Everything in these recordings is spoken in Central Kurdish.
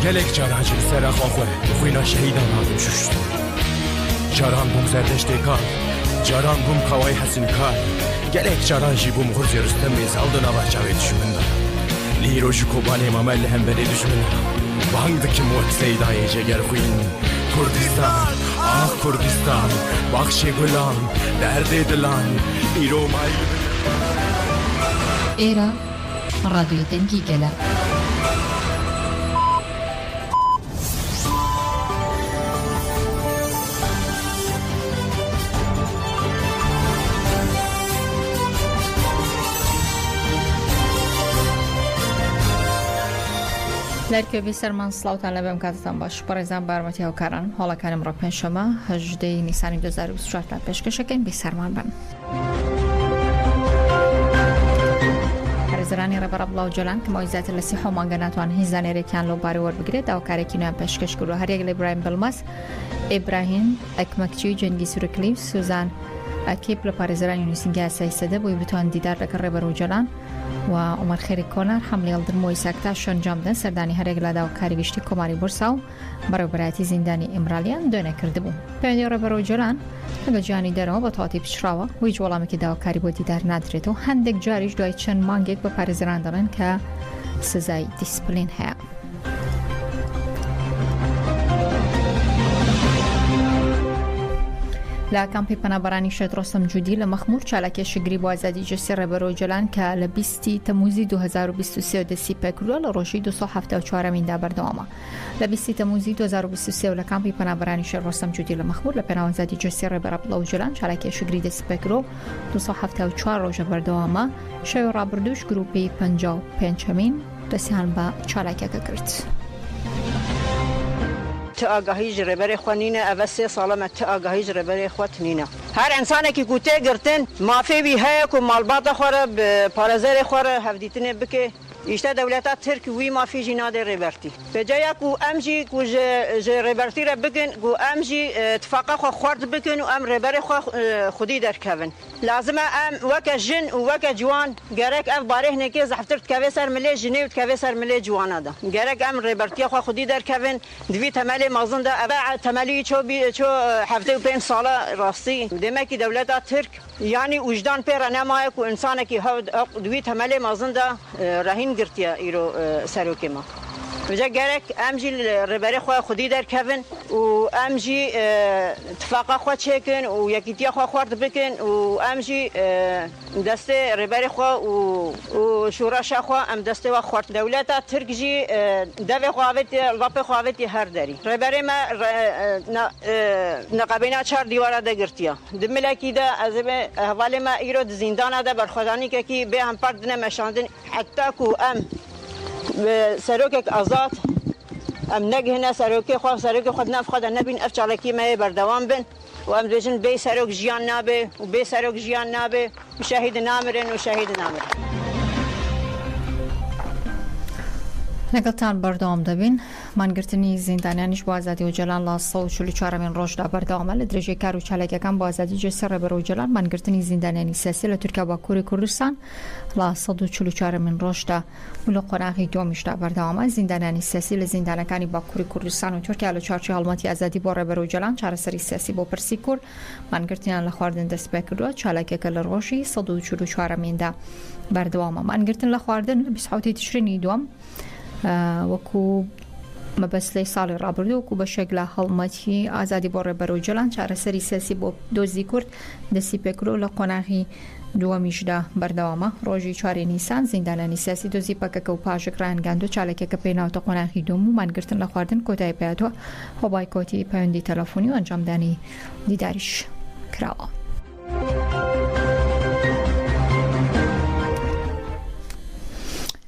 گلک جاران جیم سر خواه خوینا شهیدان آدم ششت جاران بوم زردشت کار جاران بوم قوای حسین کار گلک جاران جی بوم غرزی رستم میزال دو نوار جاوی دشمن لیرو شکوبانی ممل هم بری دشمن بانگ دکی موت سیدای جگر خوین کردستان آه کردستان بخش گلان درد دلان ایرو مای ایرا رادیو دنگی گله لرکه بیسرمان سلاوتان لبم کاتتان باش پرزن برمتی ها کارن حالا کنیم را پنجشنبه 18 نیسان 2024 پیشکش کن بیسرمان بن پرزرانی را برای بلاو جلان که مویزات لسیح و مانگناتوان هیزانی ریکان لو باری ور بگیره داو کاری کنیم پیشکش کرو هر یک ابراهیم بلماس ابراهیم اکمکچی جنگی سورکلیف سوزان اکیب لپرزرانی یونیسینگی اسای سده بوی بتوان دیدار لکر برو جلان و عمر خیری کنار حمله الدر موی ساکتاش انجام دادن سردانی هر یک لدا و کاری گشتی کماری برساو برای برایتی زندانی امرالیان دونه کرده بود. پیاده رو برای جلان اگه جانی درو با تاتی پیشراوا ویج ولامی که داو کاری بودی در نداره تو هندک جاریش دوی چند مانگیک با پرزران دارن که سزای دیسپلین ها. لکامپی پنابرانی شد رستم جودی لمخمور چالک شگری با آزادی جسر برو جلان که لبیستی تموزی 2023 دسی پکرول روشی 274 مین دابر دوما لبیستی تموزی 2023 لکامپی پنابرانی شد رستم جودی لمخمور لپنا آزادی جسر برو جلان چالک شگری دسی پکرول 274 روز بر دوما شیو رابردوش گروپی 55 مین رسیدن با چالک کرد. آگاهی جربر خوانینه اوسه سالم آگاهی جربر خواتنینه هر انسانی که گوته گرتن مافی بی های کو مالبات خوره پارازر خوره هفدیتنه بکه ایشته دولتا ترک وی مافی جناده ربرتی به جای کو امجی کو ج ربرتی را بکن کو امجی اتفاقا خو خورد بکن و ام ربر خو خودی در کون لازمه ام وک جن و وک جوان گرک اف باره نکی زحفترت کوي سر ملي جنيوت کوي سر ملي جوانا ده گرک ام ربرتی خو خودی در کون دوی تملی مازن ده ابع تملی چو هفته و 5 ساله راستی دمکی دولتا ترک یعنی وجدان پر نمای کو انسان کی دوی تملی مازن ده رهین گرتیا ایرو سروکی ما وجا گرک امجی ربری خو خودی در کون و امجی اتفاقا خو چکن و یکیتیا خو خورد بکن و امجی دست ربری خو و شورش خو ام دست و خورد دولت ترکجی دو خواوت لپ خواوت هر داری ربری ما نقابینا 4 دیوار ده گرتیا دملکی ده از حواله ما ایرو زندان ده برخوادانی که کی به هم پرد نمشاندن حتی کو ام سروک آزاد ام نگهنا سروک خود نف خود نبین افچالکی ما بردوام بن و ام دوجن بی سروک جیان نابه و بی سروک جیان نابه و شهید نامرن و شهید نامرن نگلتان بردام دبین منگرتنی زندانیانش با آزادی و جلان لاسا و 44 من روش دا بردام لدرجه کارو چالککان با آزادی جسر برو جلان منگرتنی زندانیانی سیاسی لترکیه با کوری کردستان لاسا 44 من روش دا ولو قناقی دومش دا بردام زندانیانی سیاسی لزندانکانی با کوری کردستان و ترکیه لچارچی حالماتی آزادی برو جلان چهار سری سیاسی با پرسی کرد منگرتنیان لخواردن دست بکردو چالککل روشی 144 من دا بردام منگرتن لخواردن 28 تشرینی دوم وکو مبسله سال رابردو کو به شکل حالماتی آزادی برو جلان چهار سری سیاسی با دوزی کرد دستی پکرو لقناقی دومیش دا بردوامه روزی 4 نیسان زندانیانی سیاسی دوزی پکک و پاژک رانگاندو چالک که پینا و قناقی دومو منگرتن لخواردن کوتای پیاتو و بایکوتی پیوندی تلفنی و انجام دانی دیدارش کراوا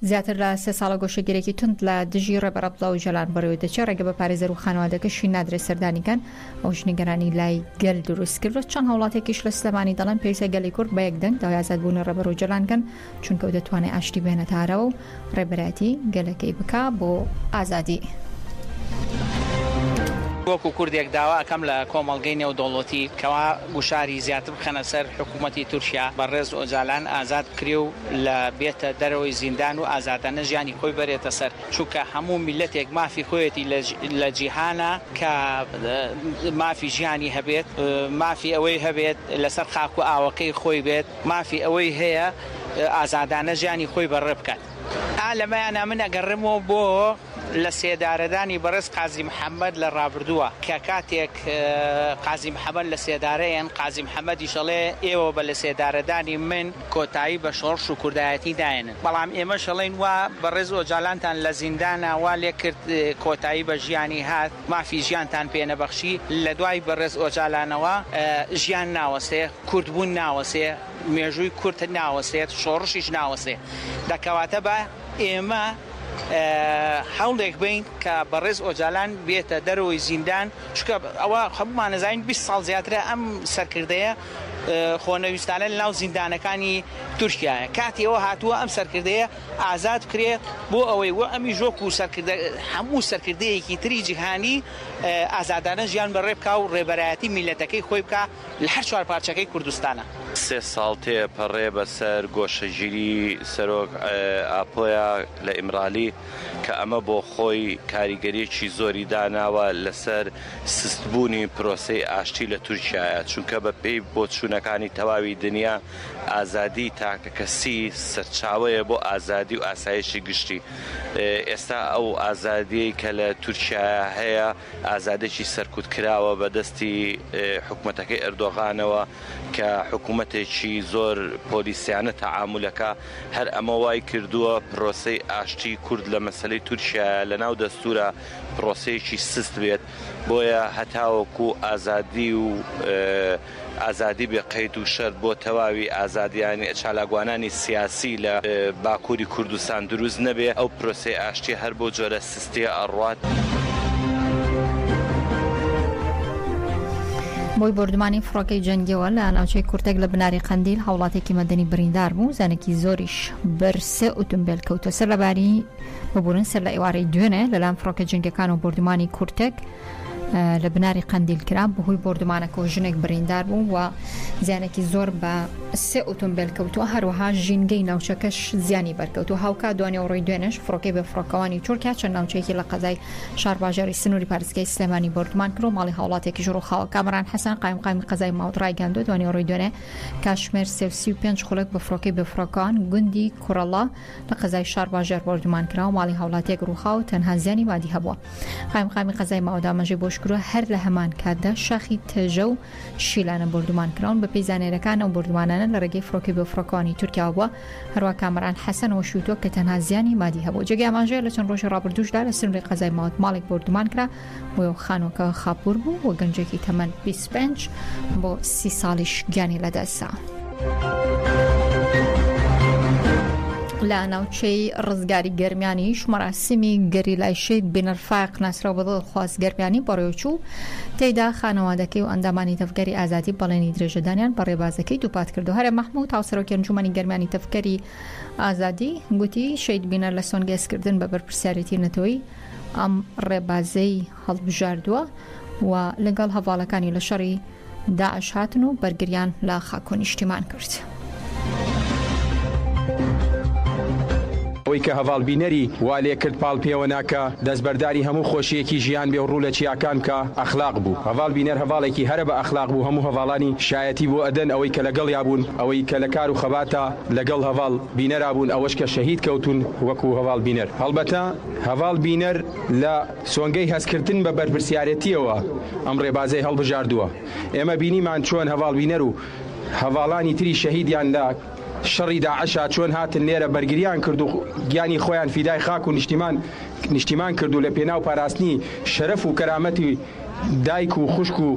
زیاتر ل 3 سال گوشه‌گیری تند ل دژیر بر بلاو جلان بروید چه رگه به پارێزەر و خانوادەکەشی نادرێ سەردانیکەن ئەوش نیگەرانی لای گەل دروست کرد چەند هەوڵاتێکیش لە سلێمانی دەڵێن پێویستە گەلی کورد بە یەکدەنگ داوای ئازادبوونی ڕێبەر و جەلانکەن چونکە ئەو دەتوانێت ئاشتی بێنەتارەوە و ڕێبەرایەتی گەلەکەی بکا بۆ ئازادی. وەکو کوردێک داوا ئەکەم لە کۆمەڵگەی نێودەوڵەتی کەوا گوشاری زیاتر بخەنە سەر حکوومەتی تورکیا بەڕێز ئۆجالان ئازاد کرێ و لە بێتە دەرەوەی زیندان و ئازادانە ژیانی خۆی بەرێتە سەر چونکە هەموو میلەتێک مافی خۆیەتی لە جیهانە کە مافی ژیانی هەبێت مافی ئەوەی هەبێت لەسەر خاک و ئاوەکەی خۆی بێت مافی ئەوەی هەیە ئازادانە ژیانی خۆی بەڕێ بکات. لەمایانە من ئەگەڕێمەوە بۆ لە سێدارەدانی بەڕێز قازی محەممەد لە ڕابردووە کە کاتێک قازی محەممەد لە سێدارەیەن قازی محەممەدی شەڵێ ئێوە بە لە سێدارەدانی من کۆتایی بە شۆڕش و کوردایەتی داێنن بەڵام ئێمە شەڵێن وا بەڕێز ئۆجالانتان لە زیندانەوا لێ کرد کۆتایی بە ژیانی هات مافی ژیانتان پێنەبەخشی لە دوای بەڕێز ئۆجالانەوە ژیان ناوەسێ کوردبوون ناوەسێ مێژووی کورت ناوەسێت شۆڕشیش ناوەسێ دەکەواتە بە ئێمە هەوڵێک بین کە بەڕێز ئۆجالان بێتە دەرەوەی زیندان چکە ئەوە هەمومان نەزانین 20 ساڵ زیاترە ئەم سەرکردەیە خۆنەویستانە لە ناو زیندانەکانی تورکیایە کاتیەوە هاتووە ئەم سەرکردەیە ئازاد کرێ بۆ ئەوەی وە ئەمی ژۆک و هەموو سەرکردەیەکی تری جیهانی ئازادانە ژیان بەڕێ بکا و ڕێبەرایەتی میلەتەکەی خۆی بکە لە هەر چوار پارچەکەی کوردستانە. 3 ساڵ تێپەڕێ بەسەر گۆشەگیری سەرۆک ئاپۆیا لە ئیمرالی کە ئەمە بۆ خۆی کاریگەریەکی زۆری داناوە لەسەر سستبوونی پرۆسەی ئاشتی لە تورکیایە چونکە بە پێی بۆ چوونەکانی تەواوی دنیا ئازادی تاکە کەسی سەرچاوەیە بۆ ئازادی و ئاسایشی گشتی. ئێستا ئەو ئازادیەی کە لە تورکیایە هەیە ئازادێکی سەرکوت کراوە بەدەستی حکوومەتەکەی ئەردۆغانەوە کە حکوومەتێکی زۆر پۆلیسیانە تەعامولەکە هەر ئەمە وای کردووە پرۆسەی ئاشتی کورد لە مەسەلەی تورکیایە لە ناو دەستورە پرۆسەیەکی سست بێت بۆیە هەتاوەکو ئازادی و ئازادی بێ قەید و شەرت بۆ تەواوی ئازادیانی چالاگوانانی سیاسی لە باکووری کوردستان دروست نەبێ ئەو پرۆسەی ئاشتی هەر بۆ جۆرە سستیە ئەڕوات. بۆی بردمانی فڕۆکەی جەنگیەوە لە ناوچەی کورتێک لە بناری قەندیل هاوڵاتێکی مەدەنی بریندار بوو زانێکی زۆریش بەرسە ئۆتۆمبیل کەوتە سەر لەباری ببوورن سەر لە ئێوارەی دوێنێ لەلام فڕۆکە جەنگیەکان و بردمانی کورتێک لە بناری قەندیل کرا بەهۆی بردمانەکە و ژنێک بریندار بوو و زیانێکی زۆر بە 3 ئۆتۆمبیل کەوتووە هەروەها ژینگەی ناوچەکەش زیانی بەرکەوتو هاوکا دوانێ و ڕۆی دوێنش فڕۆکەی بە فڕۆکەوانی تورکیا چەند ناوچەیەکی لە قەزای شارباژێری سنووری پارێزگای سلێمانی بردمان کرد و ماڵی هاوڵاتێکی ژڕۆخاوە کامران حەسەن قایمقامی قەزای ماوت ڕایگەاندووە دوانێ و ڕۆی دوێنێ کاشمێر 35 خولەک بە فڕۆکەی بە فڕۆکەوان گوندی کوڕەڵا لە قەزای شارباژێر بردمان کرا و ماڵی هاوڵاتێک ڕووخاو تەنها زیانی مادی هەبووە. قایمقامی قەزای ماودا مەژەی بۆشکرووە هەر لە هەمان کاتدا شاخی تێژە و شیلانە بردمان کراون بە پێیزانێرەکان ئەو بردمانانە لە ڕێگەی فڕۆکەی بە فڕۆکەوانی تورکیا بووە هەروە کامران حەسەنەوە شووتۆ کە تەنها زیانی مادی هەبوو. جێگای ئاماژەیە لە چەند ڕۆژی ڕابردووشدا لە سنووری قەزای ماوت ماڵێک بردمان کرا بۆ خانۆکە خاپوور بوو و گەنجێکی تەمەن 25 بۆ 30 ساڵیش گیانی لەدەستا. لە ناوچەی ڕزگاری گەرمیانیش مەراسمی گەریلایشەی بنەرفاق ناسرا بەدڵ خواست گەرمیانی بەڕێوەچوو تێیدا خانەوادەکەی و ئەندامانی تەفگەری ئازادی بەڵێنی درێژەدانیان بە ڕێبازەکەی دووپات کردو. هەرە مەحموود هاوسەرۆکی ئەنجومەنی گەرمیانی تەفگەری ئازادی گوتی شەید بینەر لە سۆنگێزکردن بە بەرپرسیارەتی نەتەوەی ئەم ڕێبازەی هەڵبژاردووە و لەگەڵ هەواڵەکانی لە شەڕی داعش هاتن و بەرگریان لە خاک و نیشتیمان کرد. ئەوەی کە هەواڵبینەری وا لێ کرد پاڵ پێوە ناکە دەستبەرداری هەموو خۆشیەکی ژیان بێ و ڕوو لە چیاکان کە ئەخلاق بوو. هەواڵبینەر هەواڵێکی هەرە بە ئەخلاق بوو هەموو هەواڵانی شایەتی بۆ ئەدەن ئەوەی کە لەگەڵ یابوون ئەوەی کە لە کار و خەباتە لەگەڵ هەواڵ بینەرا بوون ئەوەش کە شەهید کەوتون وەکو هەواڵ بینەر. هەڵبەتە هەواڵ بینەر لە سۆنگەی هەستکردن بە بەرپرسیارەتیەوە ئەم ڕێبازەی هەڵبژاردووە. ئێمە بینیمان چۆن هەواڵ بینەر و هەواڵانی تری شەهیدیان لە شەڕی داعشا چۆن هاتن لێرە بەرگریان کرد و گیانی خۆیان فیدای خاک و نیشتیمان کرد و لە پێناو پاراستنی شەرەف و کەرامەتی دایک و خوشک و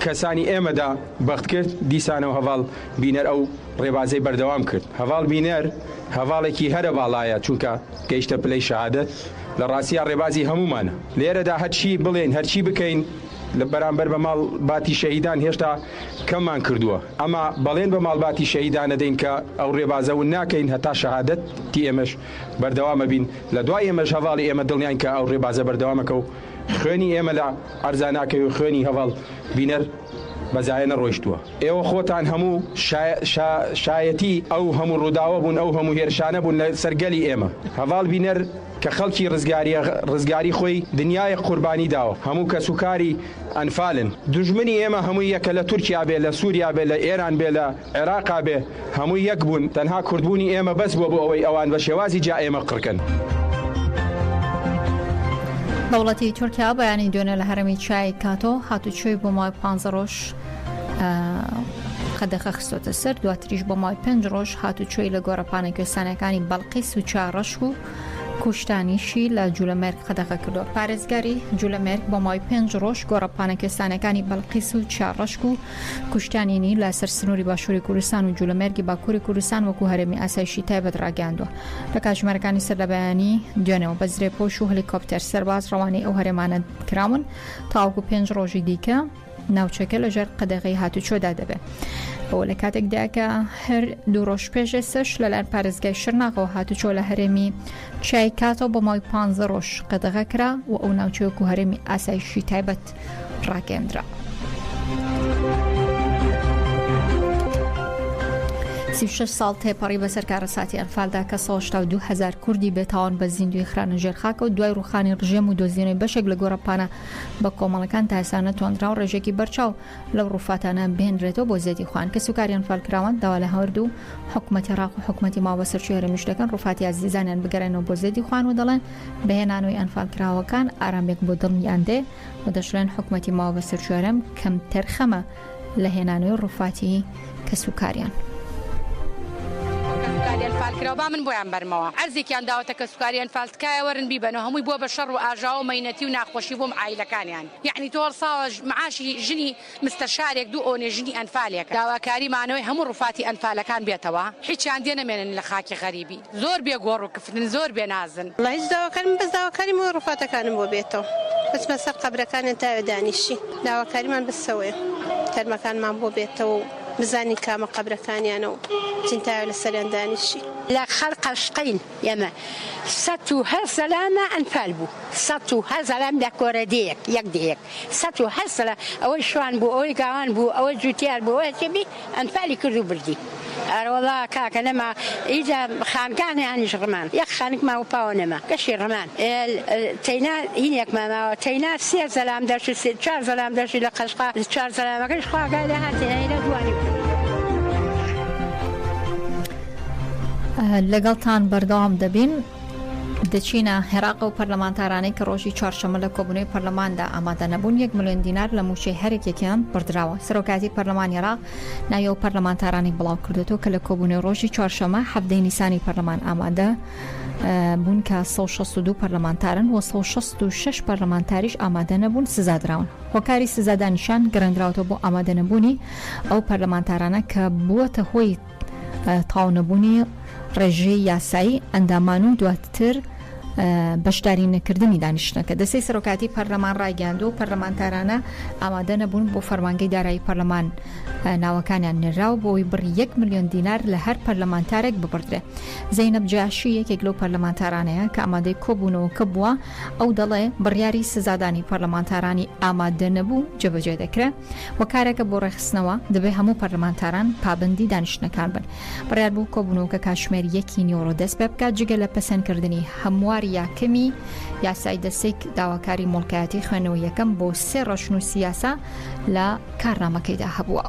کەسانی ئێمەدا بەخت کرد. دیسانەوە هەواڵ بینەر ئەو ڕێبازەی بەردەوام کرد. هەواڵ بینەر هەواڵێکی هەرە باڵایە چونکە گەیشتە پلەی شەهادەت لە ڕاستیە ڕێبازی هەمومانە. لێرەدا هەرچی بڵێن هەرچی بکەین لە بەرامبەر بە ماڵباتی شەهیدان هێشتا کەممان کردووە ئەمە بەڵێن بە ماڵباتی شەهیدانە دەین کە ئەو ڕێبازەون ناکەین هەتا شەهادەتی ئێمەش بەردەوامە بین لە دوای ئێمەش هەواڵی ئێمە دڵنیان کە ئەو ڕێبازە بەردەوامەکە و خوێنی ئێمە لە ئەرزاناکەی و خوێنی هەواڵ بینەر بەزایە نەڕۆیشتووە. ئێوە خۆتان هەموو شایەتی ئەو هەموو ڕووداوە بوون ئەو هەموو هێرشانە بوون لە سەرگەلی ئێمە. هەواڵ بینەر کە خەڵکی ڕزگاری خۆی دنیای قوربانی داوە هەموو کە سوکاری ئەنفالن دژمنی ئێمە هەموو یەکە لە تورکیا بێ لە سووریا بێ لە ئێران بێ لە عێراقا بێ هەموو یەک بوون تەنها کوردبوونی ئێمە بەس بووە بۆ ئەوەی ئەوان بە شێوازی جا ئێمە قڕکن. دەوڵەتی تورکیا بەیانی دوێنێ لە هەرمی چای کاتۆ هاتوچۆی بۆ مای 15 ڕۆژ قەدەخە خستۆتە سەر دواتریش بۆ مای 5 ڕۆژ هاتوچۆی لە گۆڕەپانە کوێستانەکانی بەڵقیس و چارەشک و کوشتانیشی لە جوولەمێرگ قەدەخە کردو. پارێزگاری جوولەمێرگ بۆ مای 5 ڕۆژ گۆڕەپانە کوێستانەکانی بەڵقیس و چارەشک و کوشتانینی لە سەر سنووری باشووری کوردستان و جوولەمێرگی باکووری کوردستان وەکو هەرێمی ئاسایشی تایبەت ڕاگەاندووە. لە کاتژمێرەکانی سەردەبەیانی دوێنەوە بە زرێپۆش و هەلیکۆپتەر سەرباز ڕەوانەی ئەو هەرێمانە کراون تاوەکو 5 ڕۆژی دیکە ناوچەکە لەژێر قەدەغەی هاتوچۆدا دەبێت. ئەوە لە کاتێکدا کە هەر 2 ڕۆژ پێشێ سەش لەلایەن پارێزگای شرناقەوە هاتوچۆ لە هەرێمی چای کاتەوە بۆ مای 15 ڕۆژ قەدەغە کرا و ئەو ناوچەیەک و هەرێمی ئاسایشی تایبەت ڕاگەاندرا. 36 ساڵ تێپەڕی بەسەر کارەساتی ئەنفالدا کە 182,000 کوردی بێتاوان بە زیندوی خرانە ژێرخاکە و دوای ڕوخانی ڕژێم و دۆزینەوەی بەشێک لە گۆڕەپانە بە کۆمەڵەکان تا ئێستا نەتوانراوە ڕێژێکی بەرچاو لەو ڕووفاتانە بهێنرێتەوە بۆ زیێتی خوان کە سوکاری ئەنفالکراوان داوا لە هەورد و حکوومەتی عێراق و حکوومەتی ماوەسەرچووی هەرێمیش دەکەن ڕووفاتی عەزیزانیان بگەڕێنەوە بۆ زیێتی خوان و دەڵێن بەهێنانەوەی ئەنفالکراوەکان ئارامێک بۆ دڵنیان دێ و دەشڵێن حکوومەتی ماوەسەرچووی هەرێم کەم تەرخەمە لە هێنانەوەی ڕووفاتی کە سوکاریان. فالکراوە من بۆیان بەرمەوە ئەرزێکیان داوەتە کە سوکاریان فالتکایە وەرن بیبەنەوە هەمووی بۆ بە شەڕ و ئاژاوە مەینەتی و ناخۆشی بۆم عایلەکانیان یعنی تۆ ساوە معاشی ژنی مستەشارێک دوو ئۆنێ ژنی ئەنفالێک داواکاری مانەوەی هەموو ڕووفاتی ئەنفالەکان بێتەوە هیچیان دێ نەمێنن لە خاکی غەریبی زۆر بێگۆڕ و کفتن زۆر بێنازن هیچ داواکارم بەس داواکاری و ڕووفاتەکانم بۆ بێتەوە بەچمە سەر قەبرەکانیان تاوێ دانیشی داواکاریمان بەسەوەیە تەرمەکانمان بۆ بێتەوە بزانی کامە قەبرەکانیانە و چینتاوە لە سەریان دانیشی لە خەڵقەشقین ئێمە 100 سەلامە ئەنفال بوو 100 سەلام لە کۆرەدەیەک یەک دەیەک 100 سەلا ئەوەی شوان بوو ئەوەی گاوان بوو ئەوە جوتیار بوو ئەوە چێبی ئەنفالی کرد و بردی ئەرەوەڵا کاکە نەما ئیجا خانکانیانیش ڕمان یەک خانک ماوە پاوە نەما گەشی ڕمان تەینا هینێک ماماوە تەینا 3 سەلام دەشی 4 سەلام دەشی لە قەشقا 4 سەلامەکەش خواگای لە هاتێنە دوانی لەگەڵتان بەردەوام دەبین دەچینە عێراق و پەرلەمانتارانەی کە ڕۆژی چوارشەممە لە کۆبوونەوەی پەرلەماندا ئامادە نەبوون 1 ملیۆن دینار لە موچەی هەرێکێکیان بردراوە. سەرۆکاتی پەرلەمانی عێراق ناوی ئەو پەرلەمانتارانی بڵاو کردوێتەوە کە لە کۆبوونەوەی ڕۆژی چوارشەممە 7 نیسانی پەرلەمان ئامادە بوون کە 162 پەرلەمانتارن و 166 پەرلەمانتاریش ئامادە نەبوون سزادراون. هۆکاری سزادانیشان گەڕێنراوەوە بۆ ئامادە نەبوونی ئەو پەرلەمانتارانە کە بووەتە هۆی تاونەبوونی ڕێژەی یاسایی ئەندامان و دواتر بەشداری نەکردنی دانیشتنەکە. دەسەی سەرۆکاتی پەرلەمان ڕایگەاندووە و پەرلەمانتارانە ئامادە نەبوون بۆ فەرمانگەی دارایی پەرلەمان ناوەکانیان نێراو بۆی بڕی 1 ملیۆن دینار لە هەر پەرلەمانتارێک ببڕدرێ. زەینەب جاشی یەکێک لەو پەرلەمانتارانەیە کە ئامادەی کۆبوونەوەکە بووە ئەو دەڵێ بڕیاری سزادانی پەرلەمانتارانی ئامادە نەبوو جێبەجێ دەکرێت و کارێکە بۆ ڕێخستنەوە دەبێت هەموو پەرلەمانتاران پابندی دانیشتنەکان بن. بڕیار بوو کۆبوونەوەکە کاتژمێر 1 نیۆڕۆ دەست پێ بکات جگە لە پەسەندکردنی هەموار یاکەمی یاسای دەستێک داواکاری مڵکایەتی خوێنەوە یەکەم بۆ 3 ڕەشنووسی یاسا لە کارنامەکەیدا هەبووە.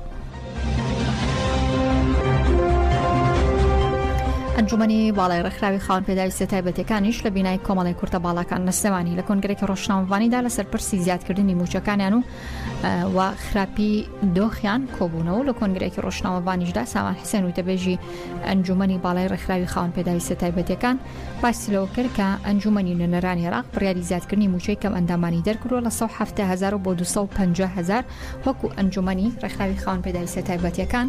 ئەنجومەنی باڵای ڕێکخراوی خاوەن پێداویستە تایبەتیەکانیش لە بینای کۆمەڵی کورتە باڵاکان نەستەوانی لە کۆنگرێکی ڕۆژنامەوانیدا لەسەر پرسی زیادکردنی موچەکانیان و خراپی دۆخیان کۆبوونەوە لە کۆنگرێکی ڕۆژنامەوانیشدا سامان حسێن وتەبێژی ئەنجومەنی باڵای ڕێکخراوی خاوەن پێداویستە تایبەتیەکان باسی لەوە کرد کە ئەنجومەنی نوێنەرانی عێراق بڕیاری زیادکردنی موچەی کەم ئەندامانی دەرکردووە لە 170,000 بۆ 250,000 وەکو ئەنجومەنی ڕێکخراوی خاوەن پێداویستە تایبەتیەکان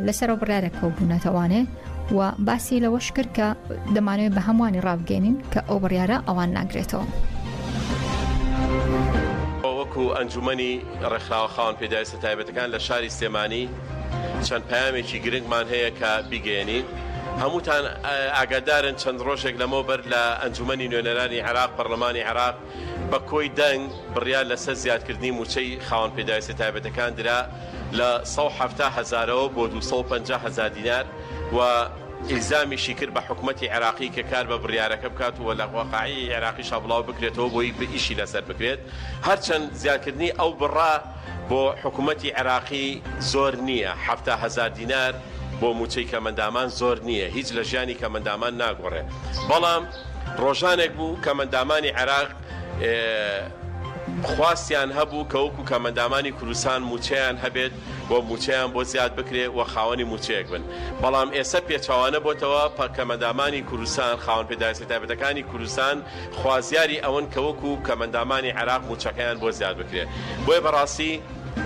لەسەر بڕیارە کۆبوونەتەوانێ و باسی لەوەش کرد کە دەمانوێت بە هەمووانی ڕابگەێنین کە ئەو بڕیارە ئەوان ناگرێتەوە. وەکو وەکو ئەنجومەنی ڕێکخراوە خاوەن پێداویستە تایبەتەکان لە شاری سلێمانی چەند پامێکی گرنگمان هەیە کە بیگەێنین. هەمووتان ئاگادارن چەند ڕۆژێک لەمەوە بەر لە ئەنجومەنی نوێنەرانی عێراق پەرلەمانی عێراق بە کۆی دەنگ بڕیار لەسەر زیادکردنی موچەی خاوەن پێداویستە تایبەتەکان درا لە 170,000ەوە بۆ 250,000 دینار و ئیلزامیشی کرد بە حکوومەتی عێراقی کە کار بە بڕیارەکە بکات و لە واقعی عێراقیش بڵاو بکرێتەوە بۆی ئیشی لەسەر بکرێت. هەرچەند زیادکردنی ئەو بڕا بۆ حکوومەتی عێراقی زۆر نییە. 70,000 دینار بۆ موچەی کەمەندامان زۆر نییە، هیچ لە ژیانی کەمەندامان ناگۆڕێ. بەڵام ڕۆژانێک بوو کەمەندامانی عێراق خواستیان هەبوو کە وەکو کەمەندامانی کوردستان موچەیان هەبێت بۆ موچەیان بۆ زیاد بکرێ و خاوەنی موچەیەک بن. بەڵام ئێستا پێچوانە بۆتەوە کەمەندامانی کوردستان خاوەن پێداویستە تایبەتەکانی کوردستان خوازیاری ئەوەن کە وەکو کەمەندامانی عێراق موچەکەیان بۆ زیاد بکرێ. بۆیە بەڕاستی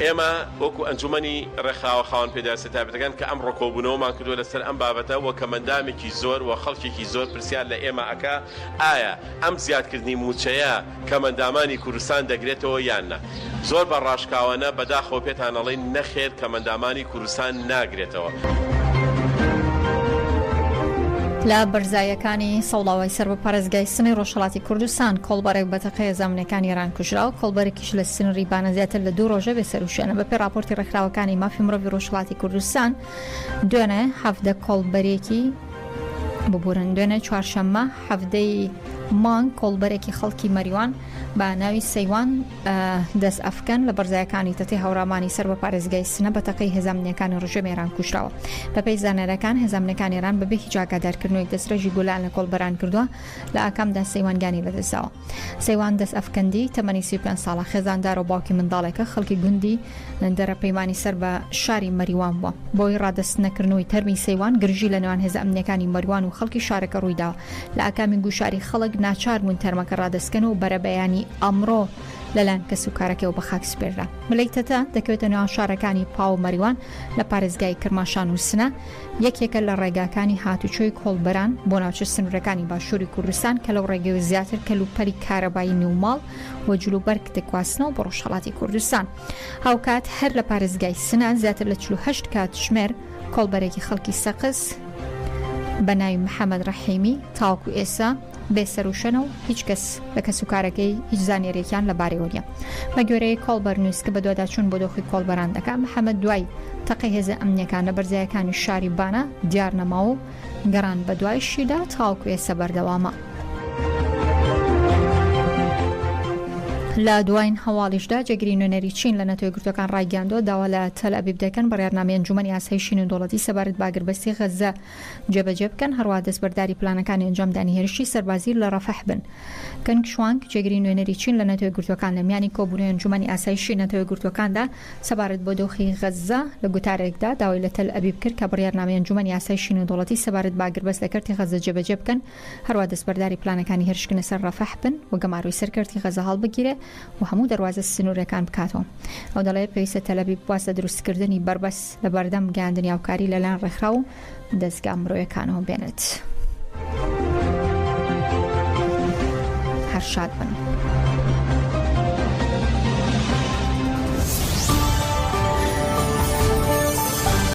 ئێمە وەکو ئەنجومەنی ڕێکخراوە خاوەن پێداویستە تایبەتەکان کە ئەم ڕۆکۆبوونەوەمان کردووە لەسەر ئەم بابەتە و کەمەندامێکی زۆر و خەڵکێکی زۆر پرسیار لە ئێمە ئەکا ئایا ئەم زیادکردنی موچەیە کەمەندامانی کوردستان دەگرێتەوە یاننا. زۆر بە ڕاشکاوانە بەداخەوە پێتان ئەڵێن نەخێر کەمەندامانی کوردستان ناگرێتەوە. لە بەرزایەکانی سەڵاوی سەر بە پارێزگای سنەی ڕۆژهەڵاتی کوردستان کۆڵبەرێک بە تەقەیە زەمنەکانی ئێران کوژرا و کۆڵبەرێکیش لە سنووری بانە زیاتر لە 2 ڕۆژە بێسەروشێنە. بەپێی راپۆرتی ڕێکخراوەکانی مافی مرۆڤی ڕۆژهەڵاتی کوردستان دوێنێ هەفتە کۆڵبەرێکی ببورن. دوێنێ چوارشەممە هەفتەی مانگ کۆڵبەرێکی خەڵکی مەریوان بە ناوی سەیوان دەست ئەفکەن لە بەرزایەکانی تەتی هەوڕامانی سەر بە پارێزگای سنە بە تەقەی هێزانمنیەکانی ڕژێمی ئێران کوژراوە. بەپێی زانەرەکان هێزانمنیەکانی ئێران بەبێ هیچ ئاگادارکردنەوەی دەستڕێژی گولان لە کۆڵبەران کردووە لە ئاکامدا سەیوانگانی لەدەستاوە. سەیوان دەست ئەفکەندی تەمەنی 35 ساڵە خێزاندار و باوکی منداڵێکە خەڵکی گوندی دەرە پەیمانی سەر بە شاری مەریوان بووە. بۆی ڕادەستنەکردنەوەی تەرمی سەیوان گرژی لە نێوان هێزانمنیەکانی مەریوان و خەڵکی شارەکە ڕوویداوە. لە ئاکامی گوشاری خەڵک ناچار بوون تەرمەکە ڕادەستکەن و بەرەبەیانی ئەمڕۆ لەلایەن کەسوکارەکەەوە بە خاک سپێررا. ملەیتەتە دەکەوێتە نێوان شارەکانی پاو و مەریوان لە پارێزگای کرماشان و سنە یەکێکە لە ڕێگاکانی هاتوچۆی کۆڵبەران بۆ ناوچە سنوورەکانی باشووری کوردستان کە لەو ڕێگەوە زیاتر کەلوپەری کارەبایی نێوماڵ و جلوبەرگ دەکواسنەوە بۆ ڕۆژهەڵاتی کوردستان. هاوکات هەر لە پارێزگای سنە زیاتر لە 48 کاتژمێر کۆڵبەرێکی خەڵکی سەقز بە ناوی محەممەد ڕەحیمی تاوەکو ئێسا بێسەروشەنە و هیچ کەس لە کەسوکارەکەی هیچ زانێرێکیان لە بارەوەریە. بە گوێرەی کۆڵبەر نووسکە بە دوواداچوون بۆ دۆخی کۆڵبەران دەکات. محەممەد دوای تەقەی هێزە ئەمنیەکان لە بەرزایەکانی شاری بانە دیار نەماوە و گەڕان بە دوایشیدا تاوەکو ئێستا بەردەوامە. لە دوایین هەواڵیشدا جێگیری نوێنەری چین لە نەتۆی گرتوەکان ڕایگەاندووە داوا لە تەل ئەبیب دەکەن بەڕێنامەی ئەنجومەنی ئاسایی شین و دەوڵەتی سەبارەت باگربەستی غەزە جێبەجێ بکەن، هەروە دەستبەرداری پلانەکانی ئەنجامدانی هێرشی سەربازی لە ڕەفەح بن. کەنگ شوانگ جێگیری نوێنەری چین لە نەتۆی گرتوەکان لە میانی کۆبوونەوەی ئەنجومەنی ئاسایی شین نەتۆی گرتوەکاندا سەبارەت بۆ دۆخی غەزە لە گوتارێکدا داوای لە تەل ئەبیب کرد کە بڕیارنامەی ئەنجومەنی ئاسایی شین و دەوڵەتی سەبارەت باگربەست لە کەرتی غەزە جێبەجێ بکەن، هەروە دەستبەرداری پلانەکانی هێرشکردنە سەر ڕەفەح بن و گەماروی سەرکەرتی غەزە هەڵبگیرێ و هەموو دەواازە سنوورەکان بکاتەوە. ئەو دەڵێ پێویستە تەلەبی بواسە دروستکردنی بربەس لە بەردەم گەاندنی هاوکاری لەلایەن ڕێکخرا و دەستگا مرۆیەکانەوە بێنێت. هەر شاد بن.